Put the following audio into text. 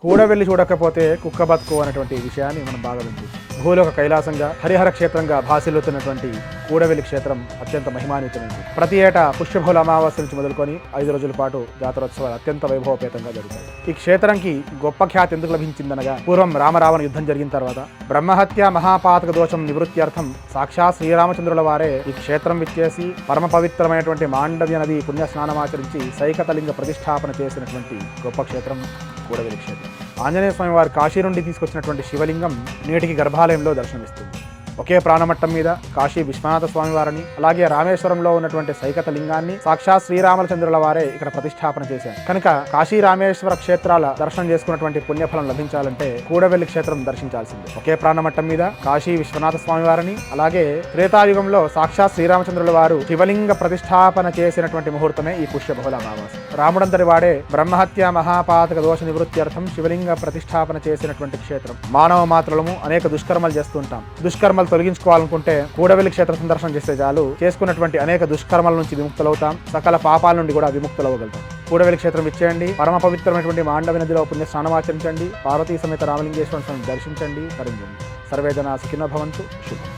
కూడవెళ్ళి చూడకపోతే కుక్క బతుకు అనేటువంటి విషయాన్ని మనం బాగా వింటుంది. భూలోక కైలాసంగా హరిహర క్షేత్రంగా భాసిల్లుతున్నటువంటి కూడవెల్లి క్షేత్రం అత్యంత మహిమాన్వితమైంది. ప్రతి ఏటా పుష్యబహుళ అమావాస్య నుంచి మొదలుకొని 5 రోజుల పాటు జాతరోత్సవాలు అత్యంత వైభవపేతంగా జరుగుతాయి. ఈ క్షేత్రంకి గొప్ప ఖ్యాతి ఎందుకు లభించిందనగా, పూర్వం రామరావణ యుద్ధం జరిగిన తర్వాత బ్రహ్మహత్య మహాపాతక దోషం నివృత్త్యర్థం సాక్షాత్ శ్రీరామచంద్రుల వారే ఈ క్షేత్రం విచ్చేసి పరమ పవిత్రమైనటువంటి మాండవ్య నది పుణ్య స్నానమాచరించి సైకతలింగ ప్రతిష్టాపన చేసినటువంటి గొప్ప క్షేత్రం కూడవెల్లి క్షేత్రం. ఆంజనేయ స్వామి వారు కాశీ నుండి తీసుకొచ్చినటువంటి శివలింగం నేటికి గర్భాలయంలో దర్శనమిస్తుంది. ఒకే ప్రాణమట్టం మీద కాశీ విశ్వనాథ స్వామి వారిని, అలాగే రామేశ్వరంలో ఉన్నటువంటి సైకత లింగాన్ని సాక్షాత్ శ్రీరామచంద్రుల వారే ఇక్కడ ప్రతిష్టాపన చేశారు. కనుక కాశీ రామేశ్వర క్షేత్రాల దర్శనం చేసుకున్నటువంటి పుణ్యఫలం లభించాలంటే కూడవెల్లి క్షేత్రం దర్శించాల్సిందే. ఒకే ప్రాణమట్టం మీద కాశీ విశ్వనాథ స్వామి వారిని, అలాగే త్రేతాయుగంలో సాక్షాత్ శ్రీరామచంద్రుల వారు శివలింగ ప్రతిష్టాపన చేసినటువంటి ముహూర్తమే ఈ పుష్యబహుళ అమావాస్య. రాముడంతటి వాడే బ్రహ్మహత్య మహాపాతక దోష నివృత్త్యర్థం శివలింగ ప్రతిష్టాపన చేసినటువంటి క్షేత్రం. మానవ మాత్రలము అనేక దుష్కర్మలు చేస్తుంటాం. దుష్కర్మలు తొలగించుకోవాలనుకుంటే కూడవెల్లి క్షేత్ర సందర్శనం చేస్తే చాలు, చేసుకున్నటువంటి అనేక దుష్కర్మల నుంచి విముక్తులవుతాం, సకల పాపాల నుండి కూడా విముక్తులవ్వగలుగుతాం. కూడవెల్లి క్షేత్రం ఇచ్చేయండి, పరమ పవిత్రమైనటువంటి మాండవ నదిలో పుణ్య స్నానమాచరించండి, పార్వతీ సమేత రామలింగేశ్వర స్వామిని దర్శించండి, తరించండి. సర్వే జనా సుఖినో భవంతు. శుభం.